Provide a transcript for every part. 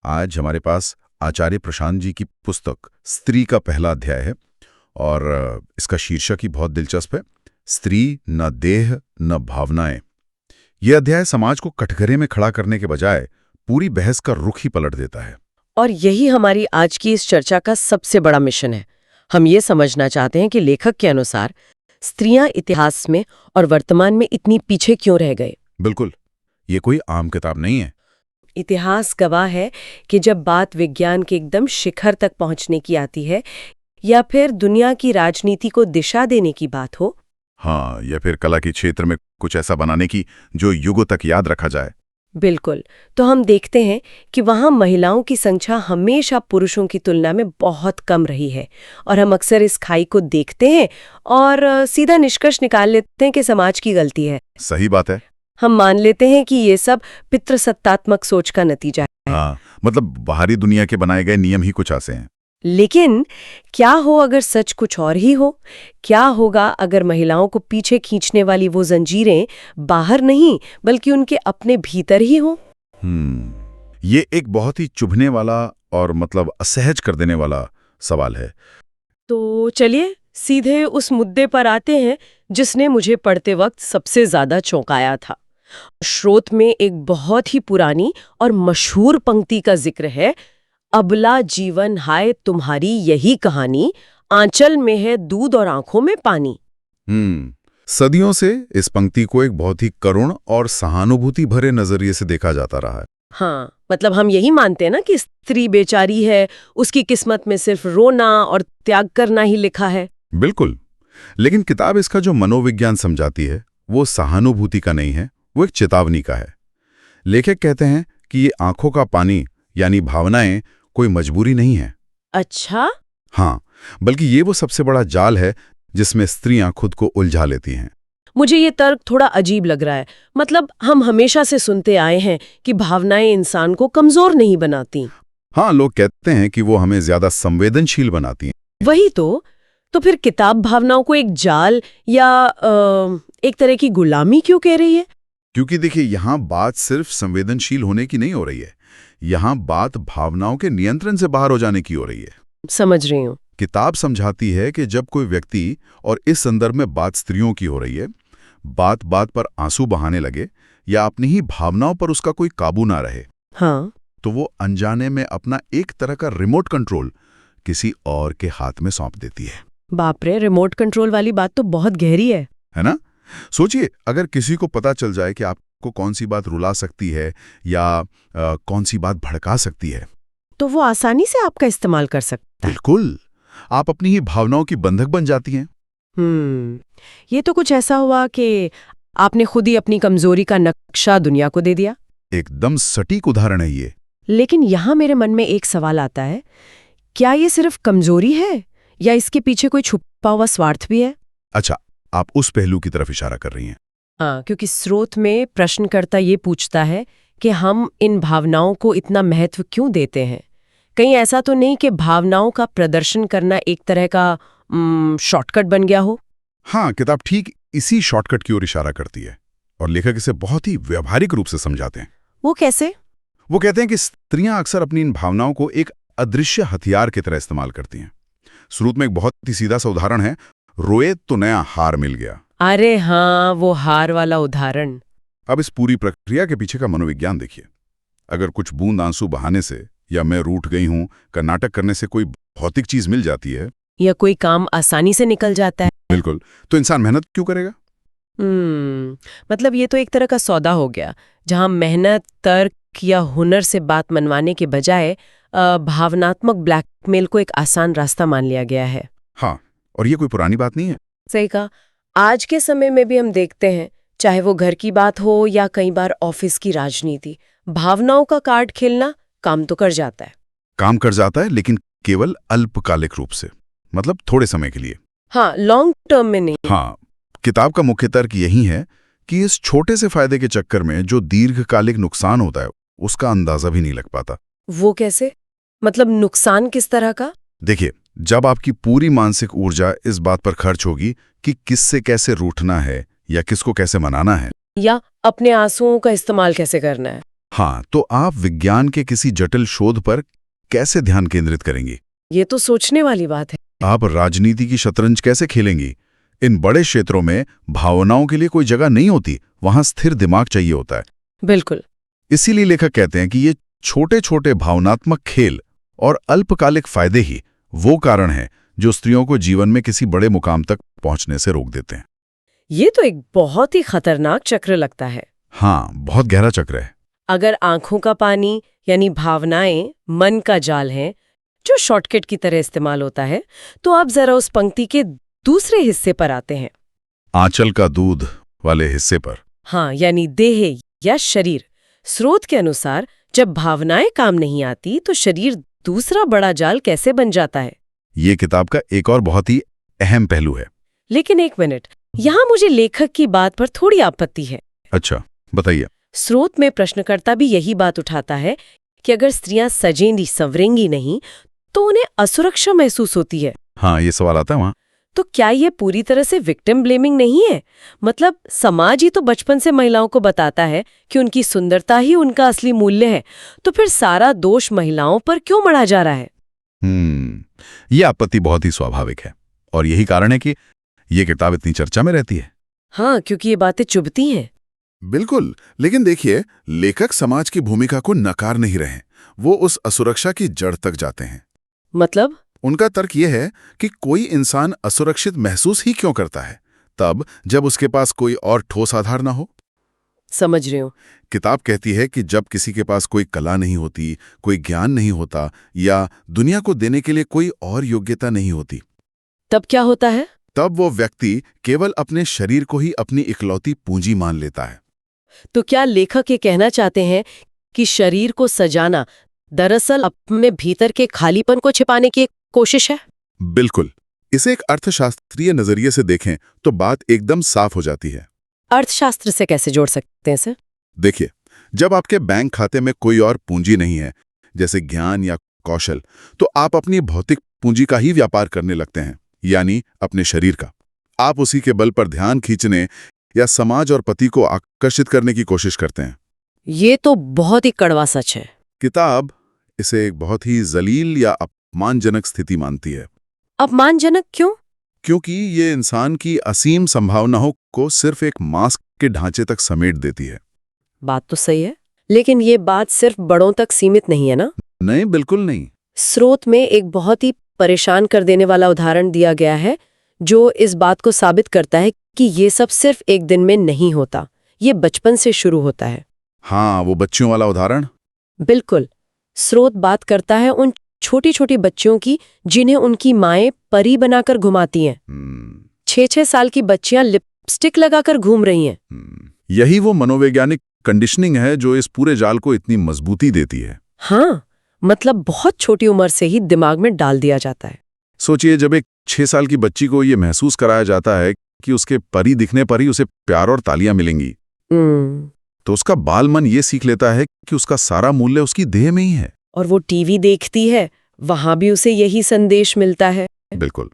आज हमारे पास आचार्य प्रशांत जी की पुस्तक स्त्री का पहला अध्याय है और इसका शीर्षक ही बहुत दिलचस्प है, स्त्री न देह न भावनाएं। यह अध्याय समाज को कटघरे में खड़ा करने के बजाय पूरी बहस का रुख ही पलट देता है। और यही हमारी आज की इस चर्चा का सबसे बड़ा मिशन है। हम ये समझना चाहते हैं कि लेखक के अनुसार स्त्रियां इतिहास में और वर्तमान में इतनी पीछे क्यों रह गए। बिल्कुल, ये कोई आम किताब नहीं है। इतिहास गवाह है कि जब बात विज्ञान के एकदम शिखर तक पहुंचने की आती है या फिर दुनिया की राजनीति को दिशा देने की बात हो, हाँ, या फिर कला के क्षेत्र में कुछ ऐसा बनाने की जो युगों तक याद रखा जाए। बिल्कुल, तो हम देखते हैं कि वहाँ महिलाओं की संख्या हमेशा पुरुषों की तुलना में बहुत कम रही है। और हम अक्सर इस खाई को देखते हैं और सीधा निष्कर्ष निकाल लेते हैं कि समाज की गलती है। सही बात है। हम मान लेते हैं कि ये सब पितृसत्तात्मक सोच का नतीजा है। हाँ, मतलब बाहरी दुनिया के बनाए गए नियम ही कुछ ऐसे हैं। लेकिन क्या हो अगर सच कुछ और ही हो? क्या होगा अगर महिलाओं को पीछे खींचने वाली वो जंजीरें बाहर नहीं बल्कि उनके अपने भीतर ही हो? ये एक बहुत ही चुभने वाला और मतलब असहज कर देने वाला सवाल है। तो चलिए सीधे उस मुद्दे पर आते हैं जिसने मुझे पढ़ते वक्त सबसे ज्यादा चौंकाया था। स्रोत में एक बहुत ही पुरानी और मशहूर पंक्ति का जिक्र है, अबला जीवन हाय तुम्हारी यही कहानी, आंचल में है दूध और आंखों में पानी। सदियों से इस पंक्ति को एक बहुत ही करुण और सहानुभूति भरे नजरिए से देखा जाता रहा है। हाँ, मतलब हम यही मानते हैं ना कि स्त्री बेचारी है, उसकी किस्मत में सिर्फ रोना और त्याग करना ही लिखा है। बिल्कुल, लेकिन किताब इसका जो मनोविज्ञान समझाती है वो सहानुभूति का नहीं है, वो एक चेतावनी का है। लेखक कहते हैं कि ये आंखों का पानी यानी भावनाएं कोई मजबूरी नहीं है। अच्छा? हाँ, बल्कि ये वो सबसे बड़ा जाल है जिसमें स्त्रियां खुद को उलझा लेती हैं। मुझे ये तर्क थोड़ा अजीब लग रहा है। मतलब हम हमेशा से सुनते आए हैं कि भावनाएं इंसान को कमजोर नहीं बनाती। हाँ, लोग कहते हैं कि वो हमें ज्यादा संवेदनशील बनाती हैं। वही तो फिर किताब भावनाओं को एक जाल या एक तरह की गुलामी क्यों कह रही है? क्योंकि देखिए, यहाँ बात सिर्फ संवेदनशील होने की नहीं हो रही है, यहाँ बात भावनाओं के नियंत्रण से बाहर हो जाने की हो रही है। समझ रही हूँ। किताब समझाती है कि जब कोई व्यक्ति, और इस संदर्भ में बात स्त्रियों की हो रही है, बात बात पर आंसू बहाने लगे या अपनी ही भावनाओं पर उसका कोई काबू ना रहे, हाँ, तो वो अनजाने में अपना एक तरह का रिमोट कंट्रोल किसी और के हाथ में सौंप देती है। बाप रे, रिमोट कंट्रोल वाली बात तो बहुत गहरी है ना? सोचिए, अगर किसी को पता चल जाए कि आपको कौन सी बात रुला सकती है या कौन सी बात भड़का सकती है, तो वो आसानी से आपका इस्तेमाल कर सकता है। बिल्कुल, आप अपनी ही भावनाओं की बंधक बन जाती हैं। ये तो कुछ ऐसा हुआ कि आपने खुद ही अपनी कमजोरी का नक्शा दुनिया को दे दिया। एकदम सटीक उदाहरण है ये। लेकिन यहाँ मेरे मन में एक सवाल आता है, क्या ये सिर्फ कमजोरी है या इसके पीछे कोई छुपा हुआ स्वार्थ भी है? अच्छा, आप उस पहलू की तरफ इशारा कर रही हैं। हाँ, क्योंकि स्रोत में प्रश्नकर्ता ये पूछता है कि हम इन भावनाओं को इतना महत्व क्यों देते हैं। कहीं ऐसा तो नहीं कि भावनाओं का प्रदर्शन करना एक तरह का शॉर्टकट बन गया हो? हाँ, किताब ठीक इसी शॉर्टकट की ओर इशारा करती है और लेखक इसे बहुत ही व्यावहारिक रूप से समझाते हैं। वो कैसे? वो कहते हैं कि स्त्रियां अक्सर अपनी इन भावनाओं को एक अदृश्य हथियार की तरह इस्तेमाल करती हैं। स्रोत में एक बहुत ही सीधा सा उदाहरण है, रोए तो नया हार मिल गया। अरे हाँ, वो हार वाला उदाहरण। अब इस पूरी प्रक्रिया के पीछे का मनोविज्ञान देखिए। अगर कुछ बूंद आंसू बहाने से या मैं रूठ गई हूं का नाटक करने से कोई भौतिक चीज मिल जाती है या कोई काम आसानी से निकल जाता है, बिल्कुल, तो इंसान मेहनत क्यों करेगा? मतलब ये तो एक तरह का सौदा हो गया जहां मेहनत, तर्क या हुनर से बात मनवाने के बजाय भावनात्मक ब्लैकमेल को एक आसान रास्ता मान लिया गया है। हाँ, और ये कोई पुरानी बात नहीं है। सही कहा। आज के समय में भी हम देखते हैं, चाहे वो घर की बात हो या कई बार ऑफिस की राजनीति, भावनाओं का कार्ड खेलना काम तो कर जाता है। काम कर जाता है, लेकिन केवल अल्पकालिक रूप से, मतलब थोड़े समय के लिए। हाँ, लॉन्ग टर्म में नहीं। हाँ, किताब का मुख्य तर्क यही है कि इस छोटे से फायदे के चक्कर में जो दीर्घकालिक नुकसान होता है उसका अंदाजा भी नहीं लग पाता। वो कैसे? मतलब नुकसान किस तरह का? देखिए, जब आपकी पूरी मानसिक ऊर्जा इस बात पर खर्च होगी कि किससे कैसे रूठना है या किसको कैसे मनाना है, या अपने आंसुओं का इस्तेमाल कैसे करना है, हाँ, तो आप विज्ञान के किसी जटिल शोध पर कैसे ध्यान केंद्रित करेंगी? ये तो सोचने वाली बात है। आप राजनीति की शतरंज कैसे खेलेंगी? इन बड़े क्षेत्रों में भावनाओं के लिए कोई जगह नहीं होती, वहां स्थिर दिमाग चाहिए होता है। बिल्कुल। इसीलिए लेखक कहते हैं कि ये छोटे छोटे भावनात्मक खेल और अल्पकालिक फायदे ही वो कारण हैं जो स्त्रियों को जीवन में किसी बड़े मुकाम तक पहुंचने से रोक देते हैं। ये तो एक बहुत ही खतरनाक चक्र लगता है। हाँ, बहुत गहरा चक्र है। अगर आंखों का पानी यानी भावनाएं मन का जाल हैं, जो शॉर्टकट की तरह इस्तेमाल होता है, तो आप जरा उस पंक्ति के दूसरे हिस्से पर आते हैं। आंचल का दूध वाले हिस्से पर। हाँ, यानी देह या शरीर। स्रोत के अनुसार जब भावनाएं काम नहीं आती तो शरीर दूसरा बड़ा जाल कैसे बन जाता है? ये किताब का एक और बहुत ही अहम पहलू है। लेकिन एक मिनट, यहाँ मुझे लेखक की बात पर थोड़ी आपत्ति है। अच्छा, बताइए। स्रोत में प्रश्नकर्ता भी यही बात उठाता है कि अगर स्त्रियां सजेंगी संवरेंगी नहीं तो उन्हें असुरक्षा महसूस होती है। हाँ, ये सवाल आता है वहाँ। तो क्या ये पूरी तरह से विक्टिम ब्लेमिंग नहीं है? मतलब समाज ही तो बचपन से महिलाओं को बताता है कि उनकी सुंदरता ही उनका असली मूल्य है, तो फिर सारा दोष महिलाओं पर क्यों मढ़ा जा रहा है? ये आपत्ति बहुत ही स्वाभाविक है और यही कारण है कि ये किताब इतनी चर्चा में रहती है। हाँ, क्योंकि ये बातें चुभती हैं। बिल्कुल, लेकिन देखिए, लेखक समाज की भूमिका को नकार नहीं रहे। वो उस असुरक्षा की जड़ तक जाते हैं। मतलब? उनका तर्क यह है कि कोई इंसान असुरक्षित महसूस ही क्यों करता है, तब जब उसके पास कोई और ठोस आधार ना हो। समझ रही हूँ। किताब कहती है कि जब किसी के पास कोई कला नहीं होती, कोई ज्ञान नहीं होता या दुनिया को देने के लिए कोई और योग्यता नहीं होती, तब क्या होता है? तब वो व्यक्ति केवल अपने शरीर को ही अपनी इकलौती पूंजी मान लेता है। तो क्या लेखक ये कहना चाहते हैं कि शरीर को सजाना दरअसल अपने भीतर के खालीपन को छिपाने की एक कोशिश है? बिल्कुल। इसे एक अर्थशास्त्रीय नजरिए से देखें तो बात एकदम साफ हो जाती है। अर्थशास्त्र से कैसे जोड़ सकते हैं इसे? देखिए, जब आपके बैंक खाते में कोई और पूंजी नहीं है, जैसे ज्ञान या कौशल, तो आप अपनी भौतिक पूंजी का ही व्यापार करने लगते हैं, यानी अपने शरीर का। आप उसी के बल पर ध्यान खींचने या समाज और पति को आकर्षित करने की कोशिश करते हैं। ये तो बहुत ही कड़वा सच है। किताब इसे एक बहुत ही जलील या अपमानजनक स्थिति मानती है। अपमानजनक क्यों? क्योंकि ये इंसान की असीम संभावनाओं को सिर्फ एक मास्क के ढांचे तक समेट देती है। बात तो सही है, लेकिन ये बात सिर्फ बड़ों तक सीमित नहीं है ना? नहीं, बिल्कुल नहीं। स्रोत में एक बहुत ही परेशान कर देने वाला उदाहरण दिया गया है जो इस बात को साबित करता है कि ये सब सिर्फ एक दिन में नहीं होता, ये बचपन से शुरू होता है। हाँ, वो बच्चों वाला उदाहरण। बिल्कुल। स्रोत बात करता है उन छोटी छोटी बच्चियों की जिन्हें उनकी माएं परी बनाकर घुमाती हैं। 6-6 साल की बच्चियां लिपस्टिक लगाकर घूम रही हैं। यही वो मनोवैज्ञानिक कंडीशनिंग है जो इस पूरे जाल को इतनी मजबूती देती है। हाँ, मतलब बहुत छोटी उम्र से ही दिमाग में डाल दिया जाता है। सोचिए, जब एक 6 साल की बच्ची को ये महसूस कराया जाता है कि उसके परी दिखने पर ही उसे प्यार और तालियां मिलेंगी, तो उसका बाल मन ये सीख लेता है कि उसका सारा मूल्य उसकी देह में ही है। और वो टीवी देखती है, वहां भी उसे यही संदेश मिलता है। बिल्कुल।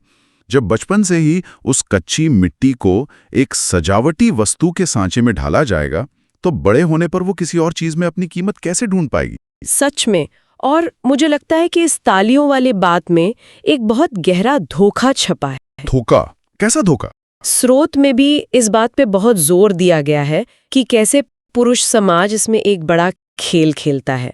जब बचपन से ही उस कच्ची मिट्टी को एक सजावटी वस्तु के सांचे में ढाला जाएगा, तो बड़े होने पर वो किसी और चीज में अपनी कीमत कैसे ढूंढ पाएगी? सच में। और मुझे लगता है कि इस तालियों वाले बात में एक बहुत गहरा धोखा छपा है। धोखा? कैसा धोखा? स्रोत में भी इस बात पे बहुत जोर दिया गया है कि कैसे पुरुष समाज इसमें एक बड़ा खेल खेलता है।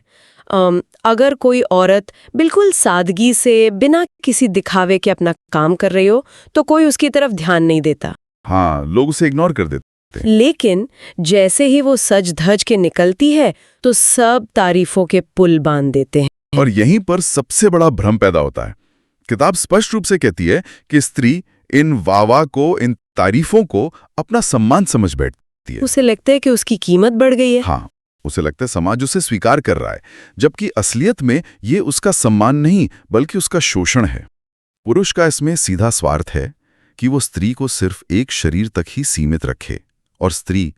अगर कोई औरत बिल्कुल सादगी से बिना किसी दिखावे के अपना काम कर रही हो तो कोई उसकी तरफ ध्यान नहीं देता। हाँ, लोग उसे इग्नोर कर देते। लेकिन जैसे ही वो सज धज के निकलती है तो सब तारीफों के पुल बांध देते हैं। और यहीं पर सबसे बड़ा भ्रम पैदा होता है। किताब स्पष्ट रूप से कहती है कि स्त्री इन वाह को, इन तारीफों को अपना सम्मान समझ बैठती है। उसे लगता है कि उसकी कीमत बढ़ गई है। हाँ, उसे लगता है समाज उसे स्वीकार कर रहा है, जबकि असलियत में ये उसका सम्मान नहीं बल्कि उसका शोषण है। पुरुष का इसमें सीधा स्वार्थ है कि वो स्त्री को सिर्फ एक शरीर तक ही सीमित रखे और स्त्री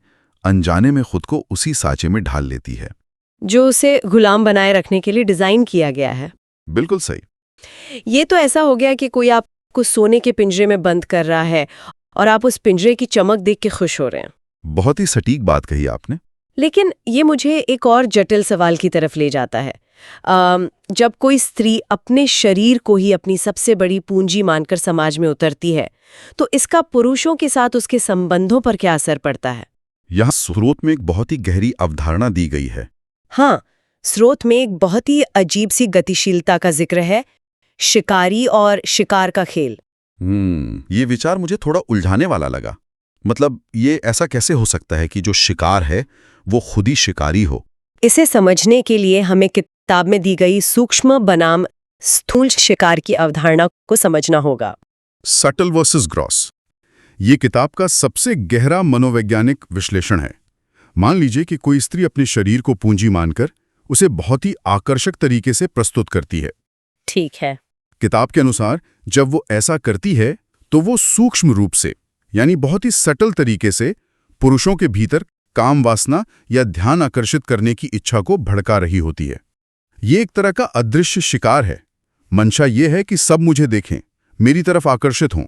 अनजाने में खुद को उसी सांचे में ढाल लेती है जो उसे गुलाम बनाए रखने के लिए डिजाइन किया गया है। बिल्कुल सही। ये तो ऐसा हो गया कि कोई आपको सोने के पिंजरे में बंद कर रहा है और आप उस पिंजरे की चमक देख के खुश हो रहे हैं। बहुत ही सटीक बात कही आपने। लेकिन ये मुझे एक और जटिल सवाल की तरफ ले जाता है। जब कोई स्त्री अपने शरीर को ही अपनी सबसे बड़ी पूंजी मानकर समाज में उतरती है, तो इसका पुरुषों के साथ उसके संबंधों पर क्या असर पड़ता है? यहाँ स्रोत में एक बहुत ही गहरी अवधारणा दी गई है। हाँ, स्रोत में एक बहुत ही अजीब सी गतिशीलता का जिक्र है, शिकारी और शिकार का खेल। ये विचार मुझे थोड़ा उलझाने वाला लगा। मतलब ये ऐसा कैसे हो सकता है कि जो शिकार है वो खुद ही शिकारी हो? इसे समझने के लिए हमें किताब में दी गई सूक्ष्म बनाम स्थूल शिकार की अवधारणा को समझना होगा। सटल वर्सेस ग्रॉस, ये किताब का सबसे गहरा मनोवैज्ञानिक विश्लेषण है। मान लीजिए कि कोई स्त्री अपने शरीर को पूंजी मानकर उसे बहुत ही आकर्षक तरीके से प्रस्तुत करती है। ठीक है। किताब के अनुसार जब वो ऐसा करती है तो वो सूक्ष्म रूप से, यानी बहुत ही सटल तरीके से पुरुषों के भीतर काम वासना या ध्यान आकर्षित करने की इच्छा को भड़का रही होती है। ये एक तरह का अदृश्य शिकार है। मंशा ये है कि सब मुझे देखें, मेरी तरफ आकर्षित हों।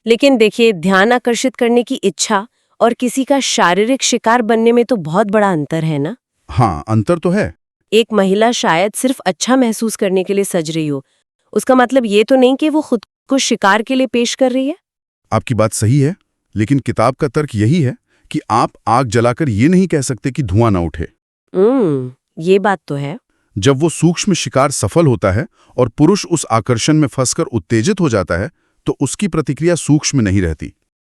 लेकिन देखिए, ध्यान आकर्षित करने की इच्छा और किसी का शारीरिक शिकार बनने में तो बहुत बड़ा अंतर है ना? हाँ, अंतर तो है। एक महिला शायद सिर्फ अच्छा महसूस करने के लिए सज रही हो, उसका मतलब ये तो नहीं कि वो खुद को शिकार के लिए पेश कर रही है। आपकी बात सही है, लेकिन किताब का तर्क यही है कि आप आग जलाकर ये नहीं कह सकते कि धुआं ना उठे। ये बात तो है। जब वो सूक्ष्म शिकार सफल होता है और पुरुष उस आकर्षण में फंसकर उत्तेजित हो जाता है, तो उसकी प्रतिक्रिया सूक्ष्म नहीं रहती,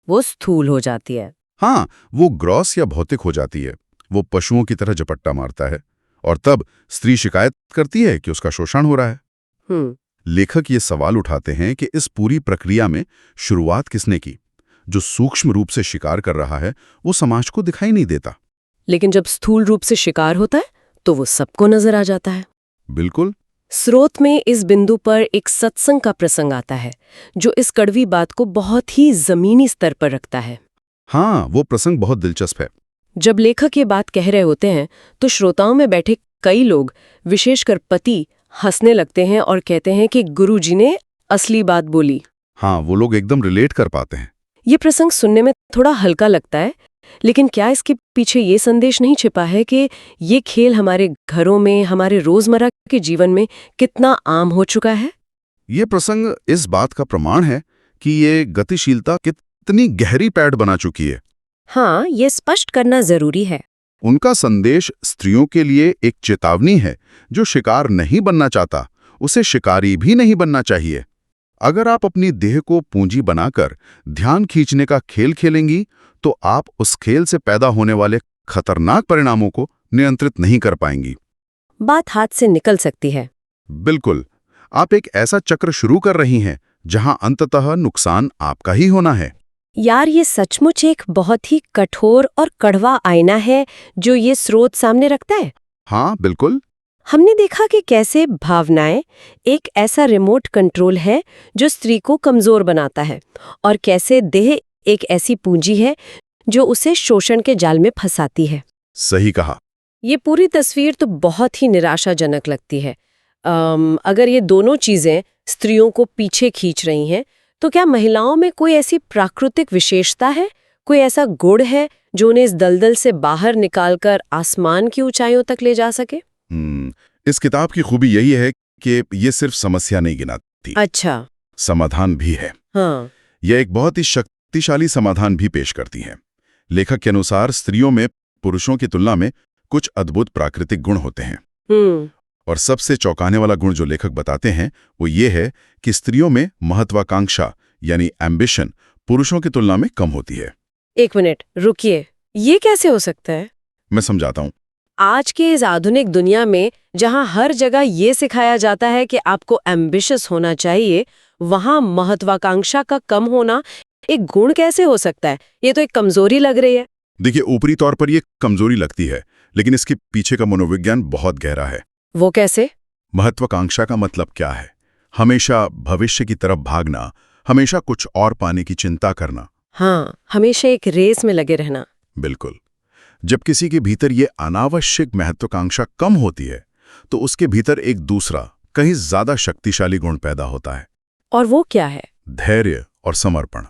वो स्थूल हो जाती है। हाँ, वो ग्रॉस या भौतिक हो जाती है। वो पशुओं की तरह झपट्टा मारता है और तब स्त्री शिकायत करती है कि उसका शोषण हो रहा है। लेखक ये सवाल उठाते हैं कि इस पूरी प्रक्रिया में शुरुआत किसने की? जो सूक्ष्म रूप से शिकार कर रहा है वो समाज को दिखाई नहीं देता, लेकिन जब स्थूल रूप से शिकार होता है तो वो सबको नजर आ जाता है। बिल्कुल। स्रोत में इस बिंदु पर एक सत्संग का प्रसंग आता है जो इस कड़वी बात को बहुत ही जमीनी स्तर पर रखता है। हाँ, वो प्रसंग बहुत दिलचस्प है। जब लेखक ये बात कह रहे होते हैं तो श्रोताओं में बैठे कई लोग, विशेषकर पति, हंसने लगते हैं और कहते हैं कि गुरुजी ने असली बात बोली। हाँ, वो लोग एकदम रिलेट कर पाते हैं। ये प्रसंग सुनने में थोड़ा हल्का लगता है, लेकिन क्या इसके पीछे ये संदेश नहीं छिपा है कि ये खेल हमारे घरों में, हमारे रोजमर्रा के जीवन में कितना आम हो चुका है? ये प्रसंग इस बात का प्रमाण है कि ये गतिशीलता कितनी गहरी पैठ बना चुकी है। हाँ, ये स्पष्ट करना जरूरी है। उनका संदेश स्त्रियों के लिए एक चेतावनी है। जो शिकार नहीं बनना चाहता उसे शिकारी भी नहीं बनना चाहिए। अगर आप अपनी देह को पूंजी बनाकर ध्यान खींचने का खेल खेलेंगी तो आप उस खेल से पैदा होने वाले खतरनाक परिणामों को नियंत्रित नहीं कर पाएंगी। बात हाथ से निकल सकती है। बिल्कुल, आप एक ऐसा चक्र शुरू कर रही हैं जहां अंततः नुकसान आपका ही होना है। यार, ये सचमुच एक बहुत ही कठोर और कड़वा आईना है जो ये स्रोत सामने रखता है। हाँ, बिल्कुल। हमने देखा कि कैसे भावनाएं एक ऐसा रिमोट कंट्रोल है जो स्त्री को कमजोर बनाता है, और कैसे देह एक ऐसी पूंजी है जो उसे शोषण के जाल में फंसाती है। सही कहा। ये पूरी तस्वीर तो बहुत ही निराशाजनक लगती है। अगर ये दोनों चीजें स्त्रियों को पीछे खींच रही हैं, तो क्या महिलाओं में कोई ऐसी प्राकृतिक विशेषता है, कोई ऐसा गुण है जो उन्हें इस दलदल से बाहर निकालकर आसमान की ऊंचाइयों तक ले जा सके? इस किताब की खूबी यही है कि ये सिर्फ समस्या नहीं गिनाती, अच्छा, समाधान भी है। हाँ, यह एक बहुत ही शक्तिशाली समाधान भी पेश करती है। लेखक के अनुसार स्त्रियों में पुरुषों की तुलना में कुछ अद्भुत प्राकृतिक गुण होते हैं। और सबसे चौंकाने वाला गुण जो लेखक बताते हैं वो ये है कि स्त्रियों में महत्वाकांक्षा यानी एम्बिशन पुरुषों की तुलना में कम होती है। एक मिनट रुकिए, ये कैसे हो सकता है? मैं समझाता हूँ। आज के इस आधुनिक दुनिया में जहां हर जगह ये सिखाया जाता है कि आपको एम्बिशियस होना चाहिए, वहां महत्वाकांक्षा का कम होना एक गुण कैसे हो सकता है? ये तो एक कमजोरी लग रही है। देखिए, ऊपरी तौर पर ये कमजोरी लगती है, लेकिन इसके पीछे का मनोविज्ञान बहुत गहरा है। वो कैसे? महत्वाकांक्षा का मतलब क्या है? हमेशा भविष्य की तरफ भागना, हमेशा कुछ और पाने की चिंता करना। हाँ, हमेशा एक रेस में लगे रहना। बिल्कुल। जब किसी के भीतर ये अनावश्यक महत्वाकांक्षा कम होती है तो उसके भीतर एक दूसरा, कहीं ज्यादा शक्तिशाली गुण पैदा होता है। और वो क्या है? धैर्य और समर्पण,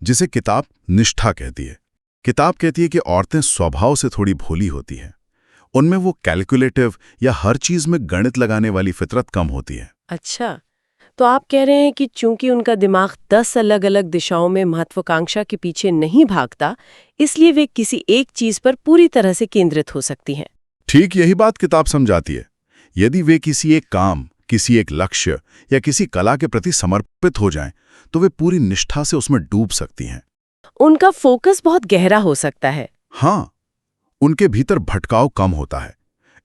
जिसे किताब निष्ठा कहती है। किताब कहती है कि औरतें स्वभाव से थोड़ी भोली होती हैं। उनमें वो कैलकुलेटिव या हर चीज में गणित लगाने वाली फितरत कम होती है। अच्छा, तो आप कह रहे हैं कि चूंकि उनका दिमाग 10 अलग-अलग दिशाओं में महत्वाकांक्षा के पीछे नहीं भागता, इसलिए वे किसी एक चीज पर पूरी तरह से केंद्रित हो सकती हैं। ठीक यही बात किताब समझाती है। यदि वे किसी एक काम, किसी एक लक्ष्य या किसी कला के प्रति समर्पित हो जाएं, तो वे पूरी निष्ठा से उसमें डूब सकती हैं। उनका फोकस बहुत गहरा हो सकता है। हाँ, उनके भीतर भटकाव कम होता है।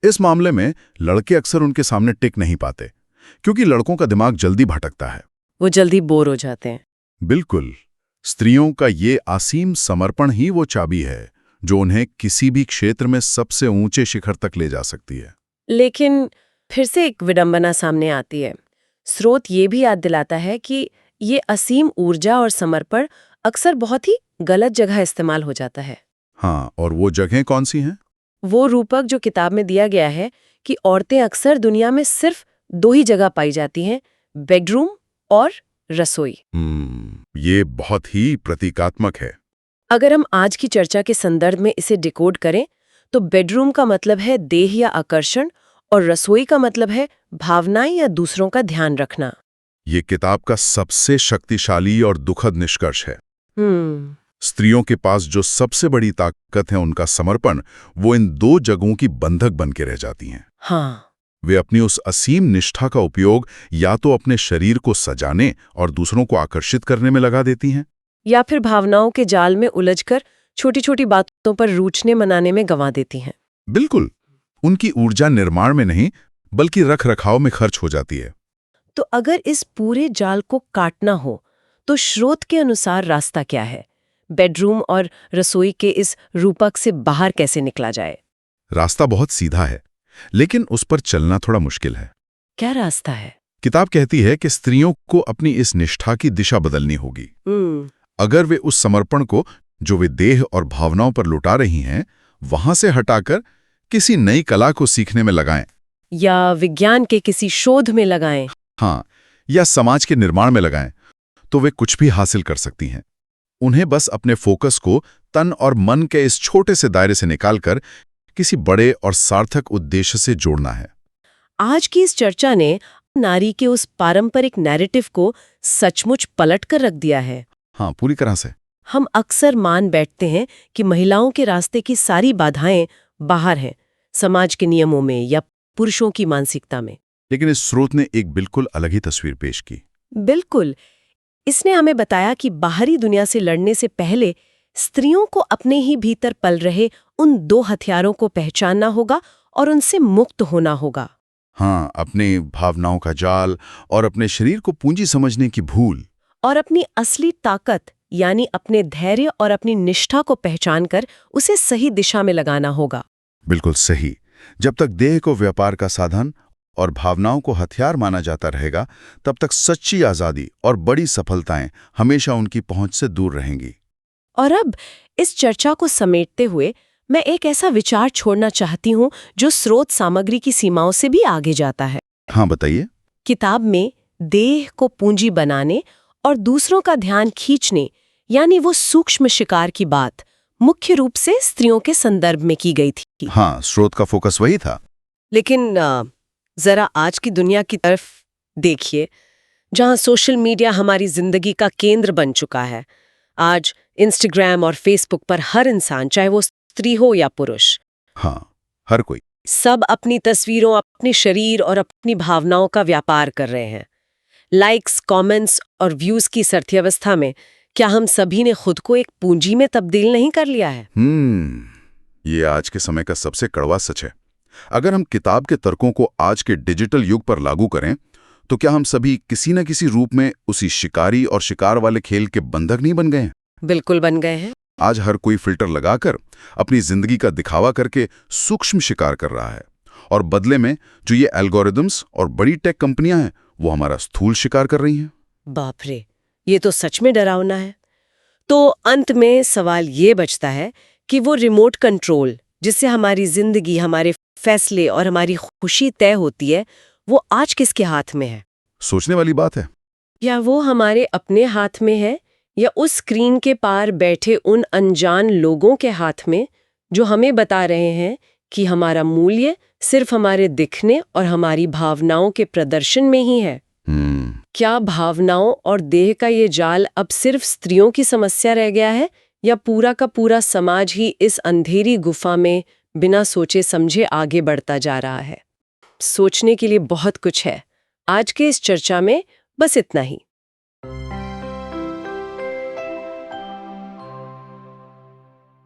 इस मामले में लड़के अक्सर उनके सामने टिक नहीं पाते, क्योंकि लड़कों का दिमाग जल्दी भटकता है। वो जल्दी बोर हो जाते हैं। बिल्कुल, स्त्रियों का ये असीम समर्पण ही वो चाबी है जो उन्हें किसी भी क्षेत्र में सबसे ऊंचे शिखर तक ले जा सकती है। लेकिन फिर से एक विडंबना सामने आती है। स्रोत ये भी याद दिलाता है कि ये असीम ऊर्जा और समर्पण अक्सर बहुत ही गलत जगह इस्तेमाल हो जाता है। हाँ, और वो जगहें कौन सी हैं? वो रूपक जो किताब में दिया गया है कि औरतें अक्सर दुनिया में सिर्फ 2 ही जगह पाई जाती हैं, बेडरूम और रसोई। ये बहुत ही प्रतीकात्मक है। अगर हम आज की चर्चा के संदर्भ में इसे डिकोड करें, तो बेडरूम का मतलब है देह या आकर्षण और रसोई का मतलब है भावनाएं या दूसरों का ध्यान रखना। ये किताब का सबसे शक्तिशाली और दुखद निष्कर्ष है। स्त्रियों के पास जो सबसे बड़ी ताकत है, उनका समर्पण, वो इन 2 जगहों की बंधक बन के रह जाती हैं। हाँ, वे अपनी उस असीम निष्ठा का उपयोग या तो अपने शरीर को सजाने और दूसरों को आकर्षित करने में लगा देती हैं, या फिर भावनाओं के जाल में उलझकर छोटी-छोटी बातों पर रूठने मनाने में गंवा देती हैं। बिल्कुल, उनकी ऊर्जा निर्माण में नहीं बल्कि रख-रखाव में खर्च हो जाती है। तो अगर इस पूरे जाल को काटना हो, तो स्रोत के अनुसार रास्ता क्या है? बेडरूम और रसोई के इस रूपक से बाहर कैसे निकला जाए? रास्ता बहुत सीधा है, लेकिन उस पर चलना थोड़ा मुश्किल है। क्या रास्ता है? किताब कहती है कि स्त्रियों को अपनी इस निष्ठा की दिशा बदलनी होगी। अगर वे उस समर्पण को जो वे देह और भावनाओं पर लुटा रही हैं, वहां से हटाकर किसी नई कला को सीखने में लगाएं, या विज्ञान के किसी शोध में लगाएं। हाँ, या समाज के निर्माण में लगाएं, तो वे कुछ भी हासिल कर सकती हैं। उन्हें बस अपने फोकस को तन और मन के इस छोटे से दायरे से निकालकर किसी बड़े और सार्थक उद्देश्य से जोड़ना है। आज की इस चर्चा ने नारी के उस पारंपरिक नैरेटिव को सचमुच पलट कर रख दिया है। हाँ, पूरी तरह से। हम अक्सर मान बैठते हैं कि महिलाओं के रास्ते की सारी बाधाएं बाहर हैं, समाज के नियमों में या पुरुषों की मानसिकता में। लेकिन इस स्रोत ने एक बिल्कुल अलग ही तस्वीर पेश की। बिल्कुल, इसने हमें बताया कि बाहरी दुनिया से लड़ने से पहले स्त्रियों को अपने ही भीतर पल रहे उन 2 हथियारों को पहचानना होगा और उनसे मुक्त होना होगा। हाँ, अपने भावनाओं का जाल और अपने शरीर को पूंजी समझने की भूल, और अपनी असली ताकत यानी अपने धैर्य और अपनी निष्ठा को पहचानकर उसे सही दिशा में लगाना होगा। बिल्कुल सही। जब तक देह को व्यापार का साधन और भावनाओं को हथियार माना जाता रहेगा, तब तक सच्ची आज़ादी और बड़ी सफलताएं हमेशा उनकी पहुंच से दूर रहेंगी। और अब इस चर्चा को समेटते हुए मैं एक ऐसा विचार छोड़ना चाहती हूँ जो स्रोत सामग्री की सीमाओं से भी आगे जाता है। हाँ, बताइए। किताब में देह को पूंजी बनाने और दूसरों का ध्यान खींचने यानी वो सूक्ष्म शिकार की बात मुख्य रूप से स्त्रियों के संदर्भ में की गई थी। हाँ, स्रोत का फोकस वही था। लेकिन जरा आज की दुनिया की तरफ देखिए, जहां सोशल मीडिया हमारी जिंदगी का केंद्र बन चुका है। आज इंस्टाग्राम और फेसबुक पर हर इंसान, चाहे वो स्त्री हो या पुरुष, हाँ, हर कोई, सब अपनी तस्वीरों, अपने शरीर और अपनी भावनाओं का व्यापार कर रहे हैं। लाइक्स, कमेंट्स और व्यूज की अर्थव्यवस्था में क्या हम सभी ने खुद को एक पूंजी में तब्दील नहीं कर लिया है? ये आज के समय का सबसे कड़वा सच है। अगर हम किताब के तर्कों को आज के डिजिटल युग पर लागू करें, तो क्या हम सभी किसी न किसी रूप में उसी शिकारी और शिकार वाले खेल के बंधक नहीं बन गए हैं? बिल्कुल बन गए हैं। आज हर कोई फिल्टर लगाकर अपनी जिंदगी का दिखावा करके सूक्ष्म शिकार कर रहा है, और बदले में जो ये एल्गोरिदम्स और बड़ी टेक कंपनियां हैं, वो हमारा स्थूल शिकार कर रही हैं। बाप रे, ये तो सच में डरावना है। तो अंत में सवाल ये बचता है कि वो रिमोट कंट्रोल जिससे हमारी जिंदगी, हमारे फैसले और हमारी खुशी तय होती है, वो आज किसके हाथ में है? सोचने वाली बात है। या वो हमारे अपने हाथ में है, या उस स्क्रीन के पार बैठे उन अनजान लोगों के हाथ में जो हमें बता रहे हैं कि हमारा मूल्य सिर्फ हमारे दिखने और हमारी भावनाओं के प्रदर्शन में ही है? क्या भावनाओं और देह का ये जाल अब सिर्फ स्त्रियों की समस्या रह गया है, या पूरा का पूरा समाज ही इस अंधेरी गुफा में बिना सोचे समझे आगे बढ़ता जा रहा है? सोचने के लिए बहुत कुछ है। आज के इस चर्चा में बस इतना ही।